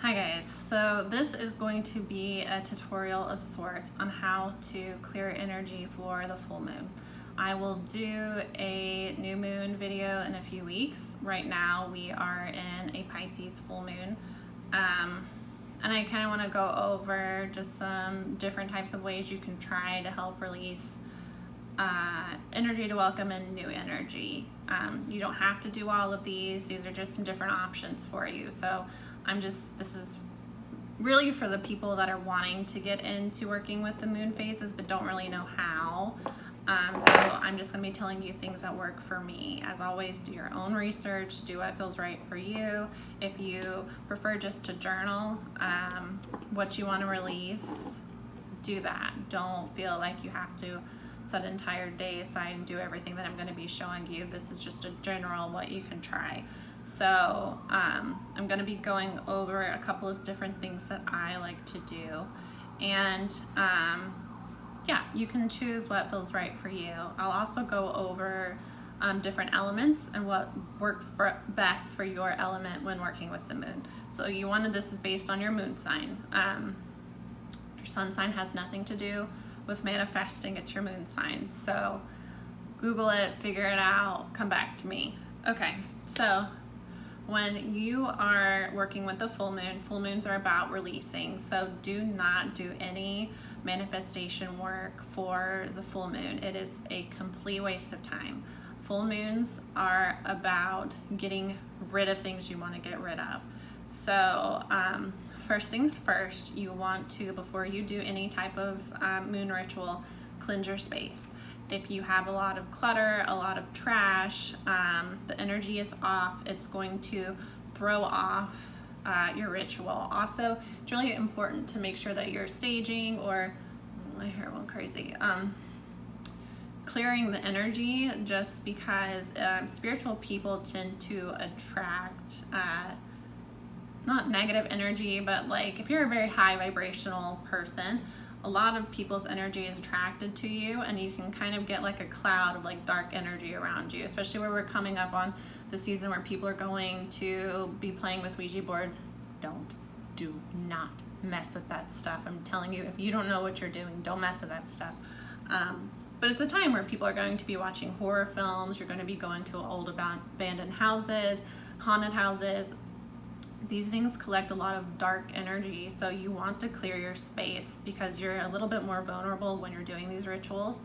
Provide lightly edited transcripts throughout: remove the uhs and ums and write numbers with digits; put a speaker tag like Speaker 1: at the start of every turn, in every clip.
Speaker 1: Hi guys, so this is going to be a tutorial of sorts on how to clear energy for the full moon. I will do a new moon video in a few weeks. Right now we are in a Pisces full moon, and I kind of want to go over just some different types of ways you can try to help release energy to welcome in new energy. You don't have to do all of these are just some different options for you. So this is really for the people that are wanting to get into working with the moon phases but don't really know how. So I'm just going to be telling you things that work for me. As always, do your own research, do what feels right for you. If you prefer just to journal what you want to release, do that. Don't feel like you have to set an entire day aside and do everything that I'm going to be showing you. This is just a general what you can try. So I'm going to be going over a couple of different things that I like to do, and yeah, you can choose what feels right for you. I'll also go over different elements and what works best for your element when working with the moon. So this is based on your moon sign. Your sun sign has nothing to do with manifesting, it's your moon sign. So Google it, figure it out, come back to me. Okay, so when you are working with the full moons are about releasing. So do not do any manifestation work for the full moon. It is a complete waste of time. Full moons are about getting rid of things you want to get rid of. So first things first, you want to, before you do any type of moon ritual, cleanse your space. If you have a lot of clutter, a lot of trash, the energy is off, it's going to throw off your ritual. Also, it's really important to make sure that you're saging, or my hair went crazy, clearing the energy, just because spiritual people tend to attract not negative energy, but like if you're a very high vibrational person, a lot of people's energy is attracted to you, and you can kind of get like a cloud of like dark energy around you, especially where we're coming up on the season where people are going to be playing with Ouija boards. Do not mess with that stuff. I'm telling you, if you don't know what you're doing, don't mess with that stuff. But it's a time where people are going to be watching horror films, you're going to be going to old abandoned houses, haunted houses. These things collect a lot of dark energy, so you want to clear your space because you're a little bit more vulnerable when you're doing these rituals.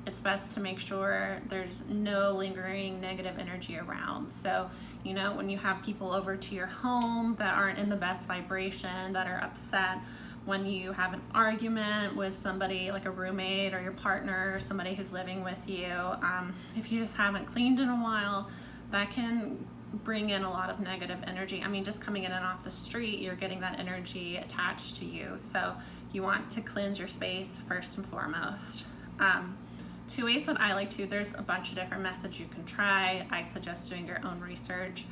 Speaker 1: It's best to make sure there's no lingering negative energy around. So, when you have people over to your home that aren't in the best vibration, that are upset, when you have an argument with somebody like a roommate or your partner or somebody who's living with you, if you just haven't cleaned in a while, that can bring in a lot of negative energy. I mean, just coming in and off the street, you're getting that energy attached to you. So you want to cleanse your space first and foremost. Two ways that I like to, there's a bunch of different methods you can try. I suggest doing your own research.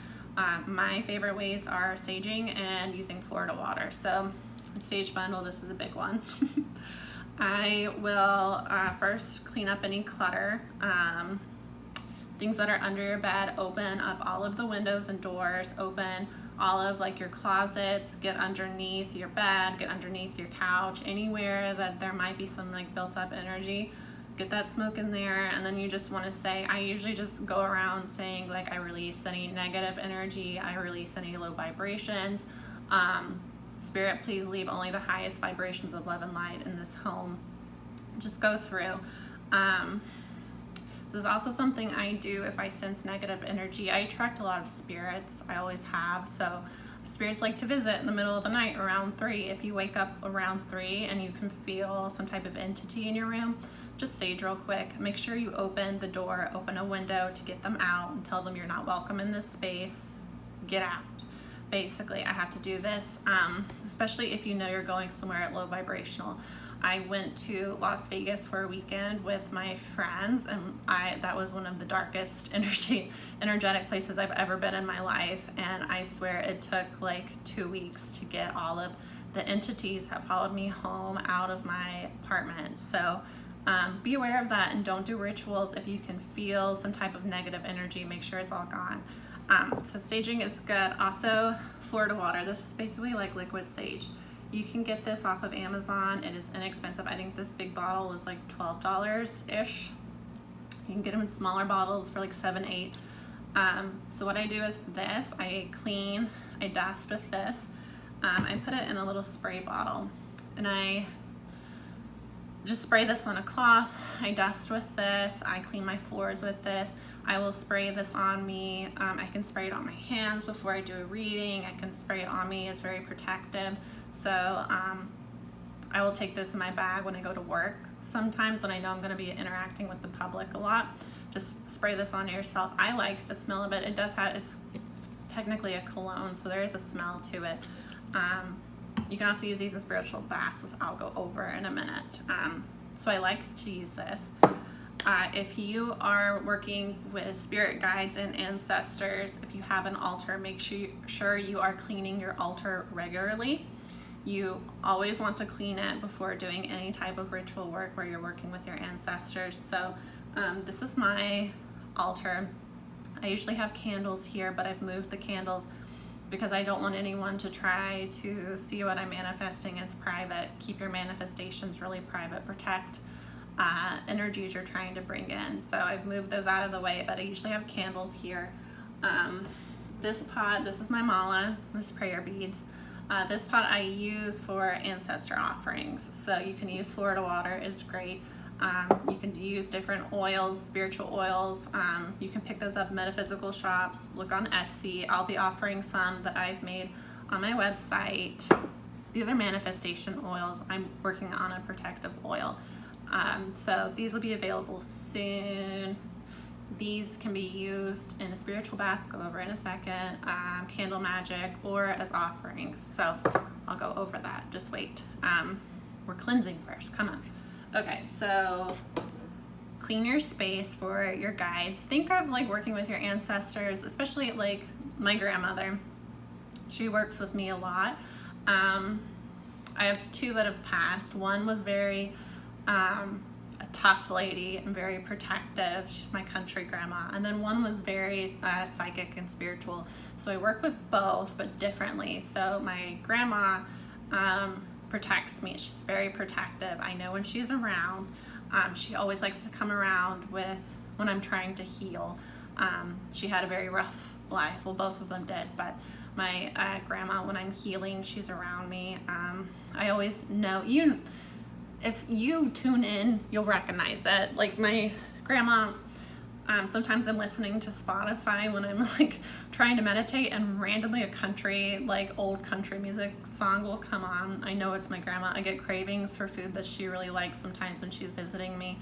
Speaker 1: My favorite ways are saging and using Florida water. So sage bundle, this is a big one. I will first clean up any clutter. Things that are under your bed, open up all of the windows and doors, open all of like your closets, get underneath your bed, get underneath your couch, anywhere that there might be some like built up energy, get that smoke in there. And then you just want to say, I usually just go around saying like, I release any negative energy, I release any low vibrations. Spirit, please leave only the highest vibrations of love and light in this home. Just go through. This is also something I do if I sense negative energy. I attract a lot of spirits. I always have. So spirits like to visit in the middle of the night around 3. If you wake up around 3 and you can feel some type of entity in your room, just sage real quick. Make sure you open the door, open a window to get them out and tell them you're not welcome in this space. Get out. Basically, I have to do this, especially if you know you're going somewhere at low vibrational. I went to Las Vegas for a weekend with my friends, and that was one of the darkest energetic places I've ever been in my life, and I swear it took like 2 weeks to get all of the entities that followed me home out of my apartment. So be aware of that, and don't do rituals if you can feel some type of negative energy. Make sure it's all gone. So saging is good. Also, Florida water. This is basically like liquid sage. You can get this off of Amazon. It is inexpensive. I think this big bottle is like $12-ish. You can get them in smaller bottles for like 7, 8. So what I do with this, I clean, I dust with this. I put it in a little spray bottle, and I just spray this on a cloth. I dust with this. I clean my floors with this. I will spray this on me. I can spray it on my hands before I do a reading. I can spray it on me. It's very protective. So I will take this in my bag when I go to work. Sometimes when I know I'm going to be interacting with the public a lot, just spray this on yourself. I like the smell of it. It does have, it's technically a cologne, so there is a smell to it. You can also use these in spiritual baths, which I'll go over in a minute. So I like to use this. If you are working with spirit guides and ancestors, if you have an altar, make sure you are cleaning your altar regularly. You always want to clean it before doing any type of ritual work where you're working with your ancestors. So this is my altar. I usually have candles here, but I've moved the candles because I don't want anyone to try to see what I'm manifesting. It's private. Keep your manifestations really private. Protect energies you're trying to bring in. So I've moved those out of the way, but I usually have candles here. This pot, this is my mala, this prayer beads. This pot I use for ancestor offerings. So you can use Florida water, it's great. You can use different oils, spiritual oils. You can pick those up in metaphysical shops. Look on Etsy. I'll be offering some that I've made on my website. These are manifestation oils. I'm working on a protective oil. So these will be available soon. These can be used in a spiritual bath, go over in a second, candle magic, or as offerings. So I'll go over that, just wait. We're cleansing first, come on. Okay, so clean your space for your guides. Think of like working with your ancestors, especially like my grandmother. She works with me a lot. I have 2 that have passed. One was very a tough lady and very protective. She's my country grandma. And then one was very psychic and spiritual. So I work with both, but differently. So my grandma protects me. She's very protective. I know when she's around. She always likes to come around when I'm trying to heal. She had a very rough life. Well, both of them did, but my grandma, when I'm healing, she's around me. I always know, if you tune in, you'll recognize it. Like my grandma, sometimes I'm listening to Spotify when I'm like trying to meditate, and randomly a country, like old country music song will come on. I know it's my grandma. I get cravings for food that she really likes sometimes when she's visiting me.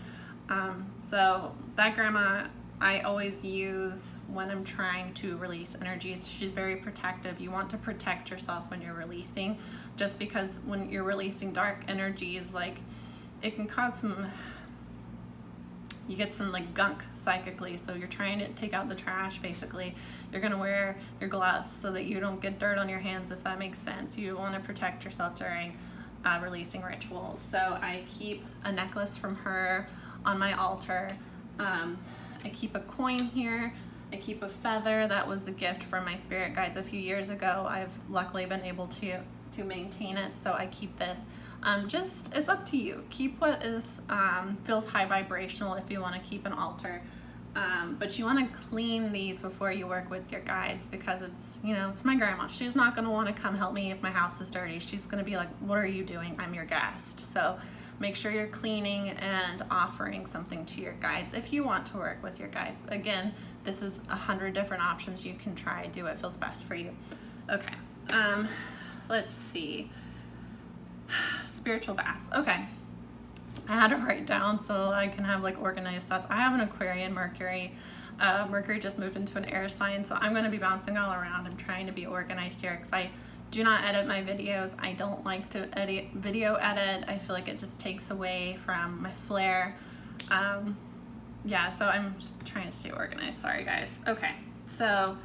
Speaker 1: So that grandma I always use when I'm trying to release energies. She's very protective. You want to protect yourself when you're releasing, just because when you're releasing dark energies, like it can cause you get some like gunk psychically. So you're trying to take out the trash, basically. You're gonna wear your gloves so that you don't get dirt on your hands, if that makes sense. You wanna protect yourself during releasing rituals. So I keep a necklace from her on my altar. I keep a coin here. I keep a feather. That was a gift from my spirit guides a few years ago. I've luckily been able to maintain it, so I keep this. It's up to you. Keep what is feels high vibrational if you want to keep an altar. But you want to clean these before you work with your guides, because it's my grandma. She's not going to want to come help me if my house is dirty. She's going to be like, what are you doing? I'm your guest. So make sure you're cleaning and offering something to your guides if you want to work with your guides. Again, this is 100 different options you can try. Do what feels best for you. Okay, let's see. Spiritual baths. Okay, I had to write down so I can have like organized thoughts. I have an Aquarian Mercury. Mercury just moved into an air sign, so I'm going to be bouncing all around. I'm trying to be organized here because I do not edit my videos. I don't like to video edit. I feel like it just takes away from my flair. Yeah, so I'm just trying to stay organized. Sorry, guys. Okay, so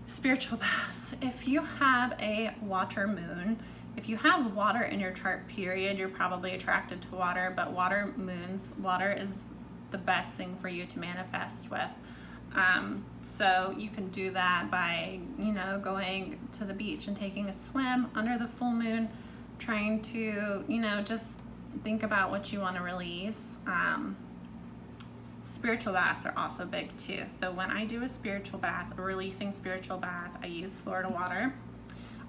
Speaker 1: spiritual baths. If you have a water moon, if you have water in your chart, period, you're probably attracted to water, but water moons, water is the best thing for you to manifest with. So you can do that by, you know, going to the beach and taking a swim under the full moon, trying to, you know, just think about what you want to release. Spiritual baths are also big too. So when I do a spiritual bath, a releasing spiritual bath, I use Florida water.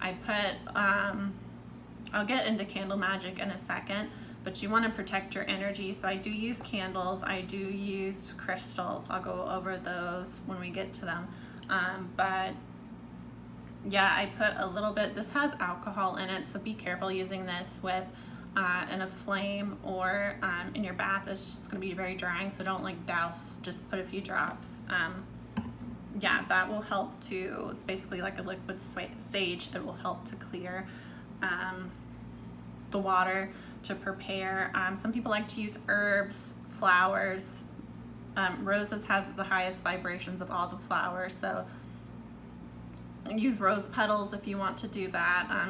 Speaker 1: I put, I'll get into candle magic in a second, but you want to protect your energy. So I do use candles. I do use crystals. I'll go over those when we get to them. But yeah, I put a little bit, this has alcohol in it, so be careful using this with in a flame or in your bath. It's just going to be very drying, so don't like douse, just put a few drops. Yeah, that will help to, it's basically like a liquid sage. It will help to clear the water, to prepare. Some people like to use herbs, flowers. Roses have the highest vibrations of all the flowers, so use rose petals if you want to do that.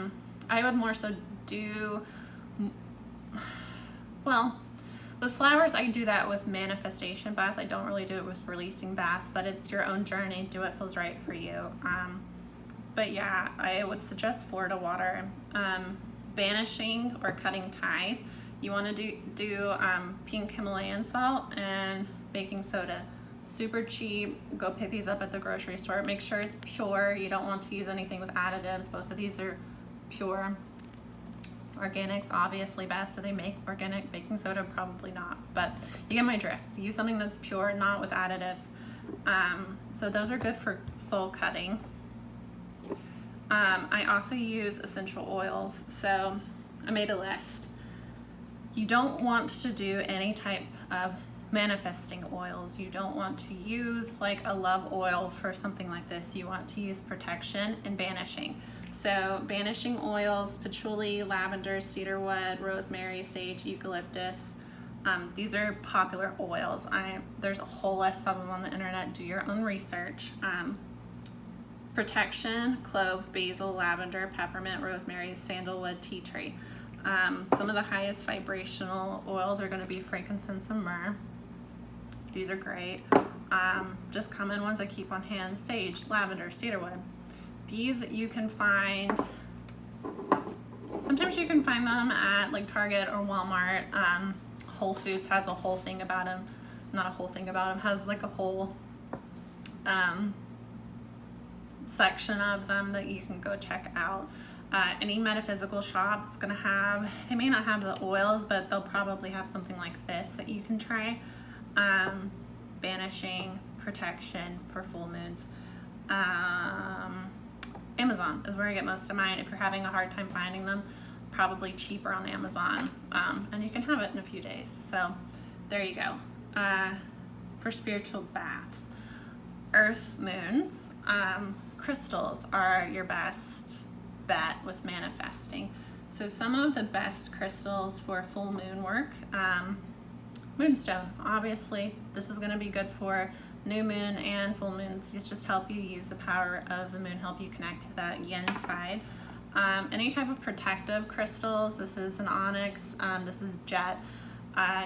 Speaker 1: I would more so do, well, with flowers, I do that with manifestation baths. I don't really do it with releasing baths, but it's your own journey. Do what feels right for you. But yeah, I would suggest Florida water. Banishing or cutting ties, you want to do pink Himalayan salt and baking soda. Super cheap. Go pick these up at the grocery store. Make sure it's pure. You don't want to use anything with additives. Both of these are pure. Organics, obviously best. Do they make organic baking soda? Probably not, but you get my drift. Use something that's pure, not with additives. So those are good for soul cutting. I also use essential oils, so I made a list. You don't want to do any type of manifesting oils. You don't want to use like a love oil for something like this. You want to use protection and banishing. So banishing oils, patchouli, lavender, cedarwood, rosemary, sage, eucalyptus. These are popular oils. There's a whole list of them on the internet. Do your own research. Protection, clove, basil, lavender, peppermint, rosemary, sandalwood, tea tree. Some of the highest vibrational oils are going to be frankincense and myrrh. These are great. Just common ones I keep on hand: sage, lavender, cedarwood. These you can find, sometimes you can find them at like Target or Walmart. Whole Foods has a whole thing about them. Not a whole thing about them, has like a whole section of them that you can go check out. Any metaphysical shop's gonna have, they may not have the oils, but they'll probably have something like this that you can try. Banishing, protection for full moons. Amazon is where I get most of mine. If you're having a hard time finding them, probably cheaper on Amazon, and you can have it in a few days. So there you go. For spiritual baths, earth moons, crystals are your best bet with manifesting. So some of the best crystals for full moon work, moonstone, obviously. This is going to be good for new moon and full moons. These just help you use the power of the moon, help you connect to that yin side. Any type of protective crystals, this is an onyx, this is jet.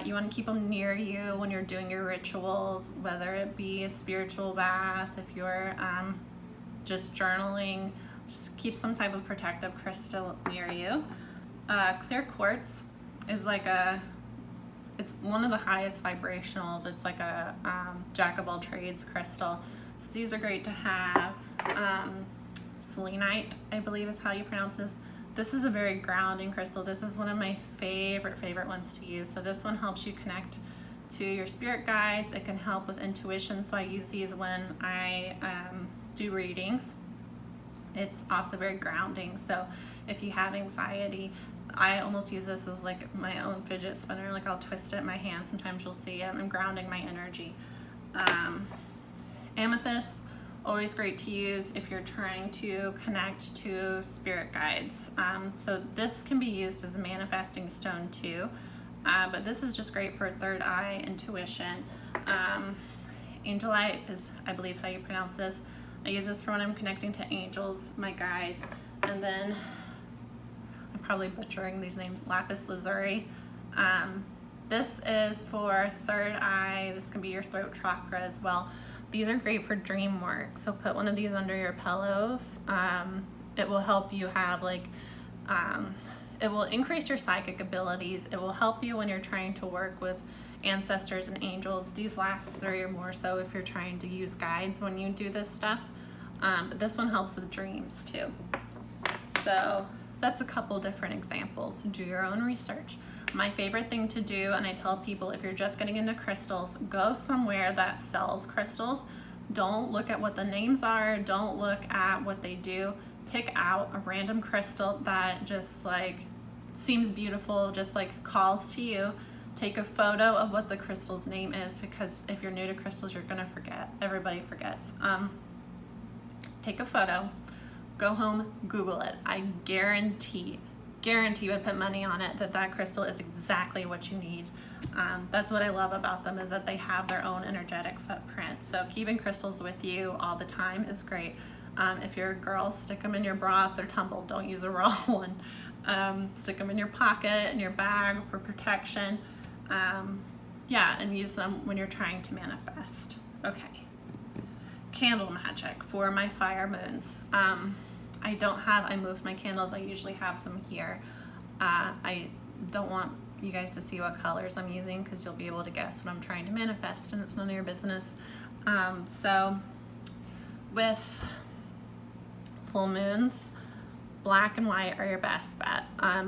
Speaker 1: You want to keep them near you when you're doing your rituals, whether it be a spiritual bath, if you're just journaling, just keep some type of protective crystal near you. Clear quartz is like it's one of the highest vibrationals. It's like a jack of all trades crystal. So these are great to have. Selenite, I believe is how you pronounce this. This is a very grounding crystal. This is one of my favorite ones to use. So this one helps you connect to your spirit guides. It can help with intuition. So I use these when I do readings. It's also very grounding. So if you have anxiety, I almost use this as like my own fidget spinner. Like I'll twist it in my hand. Sometimes you'll see it. I'm grounding my energy. Amethyst, always great to use if you're trying to connect to spirit guides. So this can be used as a manifesting stone too, but this is just great for third eye intuition. Angelite is, I believe, how you pronounce this. I use this for when I'm connecting to angels, my guides, and then I'm probably butchering these names, lapis lazuli. This is for third eye. This can be your throat chakra as well. these are great for dream work. So put one of these under your pillows. It will help you have like, it will increase your psychic abilities. It will help you when you're trying to work with ancestors and angels. These last 3 or more so if you're trying to use guides when you do this stuff. But this one helps with dreams too. So that's a couple different examples. Do your own research. My favorite thing to do, and I tell people, if you're just getting into crystals, go somewhere that sells crystals. Don't look at what the names are. Don't look at what they do. Pick out a random crystal that just like seems beautiful, just like calls to you. Take a photo of what the crystal's name is, because if you're new to crystals, you're gonna forget. Everybody forgets. Take a photo, go home, Google it. I guarantee would put money on it that that crystal is exactly what you need. That's what I love about them, is that they have their own energetic footprint. So keeping crystals with you all the time is great. If you're a girl, stick them in your bra if they're tumbled. Don't use a raw one. Stick them in your pocket, in your bag for protection. Yeah, and use them when you're trying to manifest. Okay. Candle magic for my fire moons. I moved my candles. I usually have them here. I don't want you guys to see what colors I'm using, because you'll be able to guess what I'm trying to manifest, and it's none of your business. So with full moons, black and white are your best bet.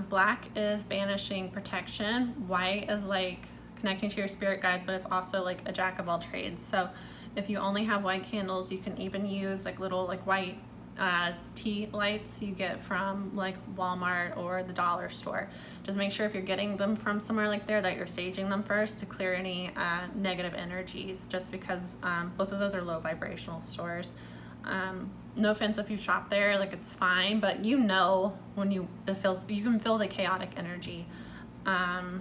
Speaker 1: Black is banishing protection. White is like connecting to your spirit guides, but it's also like a jack of all trades. So if you only have white candles, you can even use like little like white tea lights you get from like Walmart or the dollar store. Just make sure if you're getting them from somewhere like there that you're saging them first to clear any negative energies, just because both of those are low vibrational stores. No offense if you shop there, like it's fine, but you know when you can feel the chaotic energy. Yeah,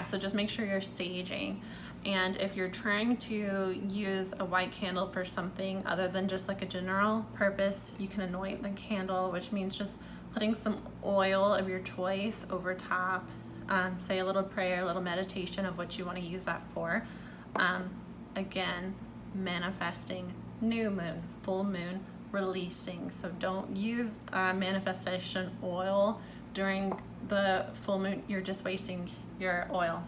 Speaker 1: so just make sure you're saging. And if you're trying to use a white candle for something other than just like a general purpose, you can anoint the candle, which means just putting some oil of your choice over top. Say a little prayer, a little meditation of what you want to use that for. Again, manifesting new moon, full moon, releasing. So don't use manifestation oil during the full moon. You're just wasting your oil.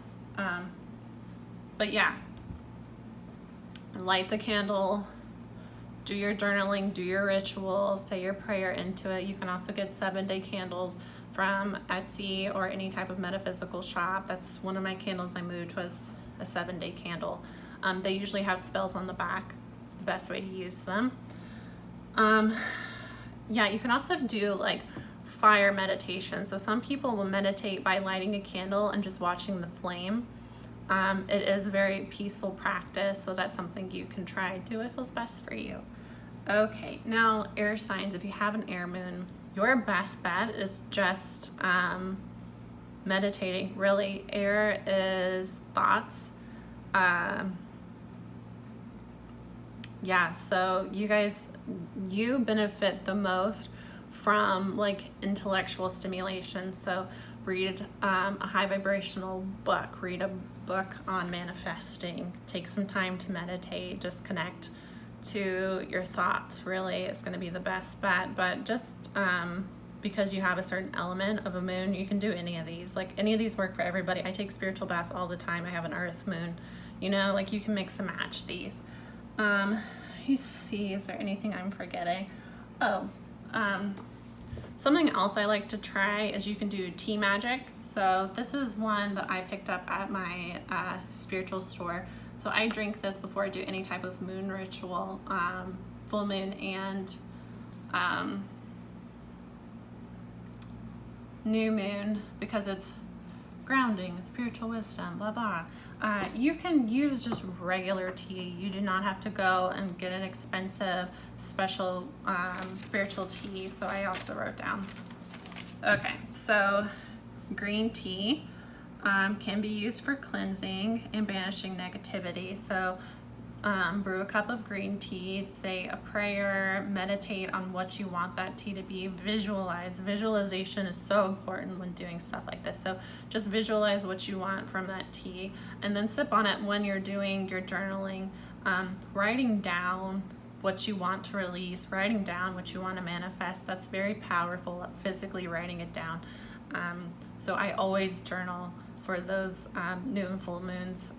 Speaker 1: But yeah, light the candle, do your journaling, do your ritual, say your prayer into it. You can also get 7-day candles from Etsy or any type of metaphysical shop. That's one of my candles I moved, was a 7-day candle. They usually have spells on the back, the best way to use them. Yeah, you can also do like fire meditation. So some people will meditate by lighting a candle and just watching the flame. It is a very peaceful practice, so that's something you can try. Do what feels best for you. Okay, now air signs. If you have an air moon, your best bet is just meditating. Really, air is thoughts. Yeah, so you benefit the most from like intellectual stimulation. So read a high vibrational book, read a book on manifesting, take some time to meditate, just connect to your thoughts. Really, it's going to be the best bet. But just because you have a certain element of a moon, you can do any of these. Like any of these work for everybody. I take spiritual baths all the time. I have an earth moon, you know, like you can mix and match these. Let me see, is there anything I'm forgetting? Something else I like to try is you can do tea magic. So this is one that I picked up at my spiritual store. So I drink this before I do any type of moon ritual, full moon and new moon, because it's grounding and spiritual wisdom, blah, blah. You can use just regular tea. You do not have to go and get an expensive special spiritual tea. So I also wrote down. Okay, so green tea can be used for cleansing and banishing negativity. So brew a cup of green tea, say a prayer, meditate on what you want that tea to be, visualize. Visualization is so important when doing stuff like this. So just visualize what you want from that tea and then sip on it when you're doing your journaling. Writing down what you want to release, writing down what you want to manifest, that's very powerful, physically writing it down. So I always journal for those new and full moons.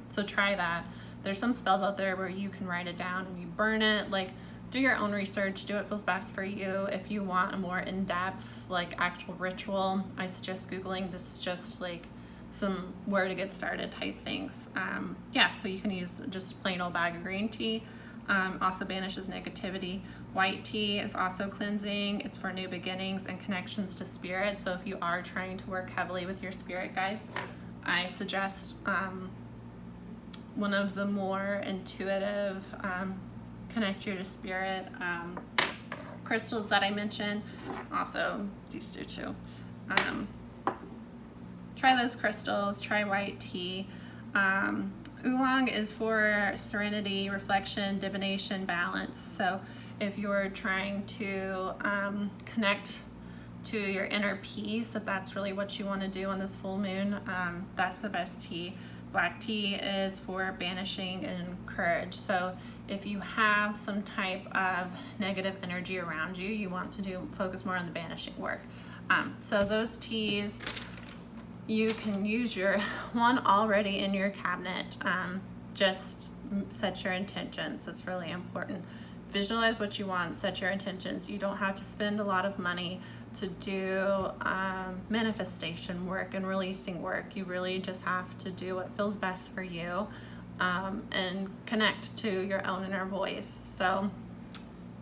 Speaker 1: So try that. There's some spells out there where you can write it down and you burn it. Like, do your own research, do what feels best for you. If you want a more in-depth, like, actual ritual, I suggest Googling. This is just like some where to get started type things. Yeah, so you can use just plain old bag of green tea. Also banishes negativity. White tea is also cleansing. It's for new beginnings and connections to spirit. So if you are trying to work heavily with your spirit guides, I suggest one of the more intuitive, connect you to spirit crystals that I mentioned. Also, these two too. Try those crystals, try white tea. Oolong is for serenity, reflection, divination, balance. So if you're trying to connect to your inner peace, if that's really what you want to do on this full moon, that's the best tea. Black tea is for banishing and courage. So if you have some type of negative energy around you, you want to focus more on the banishing work. So those teas, you can use your one already in your cabinet. Just set your intentions. It's really important. Visualize what you want, set your intentions. You don't have to spend a lot of money to do manifestation work and releasing work. You really just have to do what feels best for you and connect to your own inner voice. So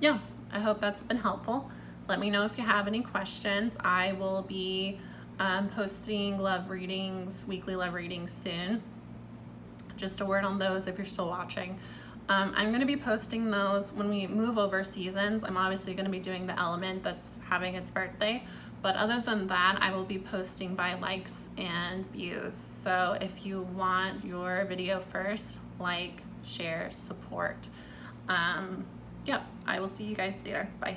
Speaker 1: yeah, I hope that's been helpful. Let me know if you have any questions. I will be posting love readings, weekly love readings soon. Just a word on those if you're still watching. I'm going to be posting those when we move over seasons. I'm obviously going to be doing the element that's having its birthday, but other than that, I will be posting by likes and views. So if you want your video first, like, share, support. Yep, I will see you guys later. Bye.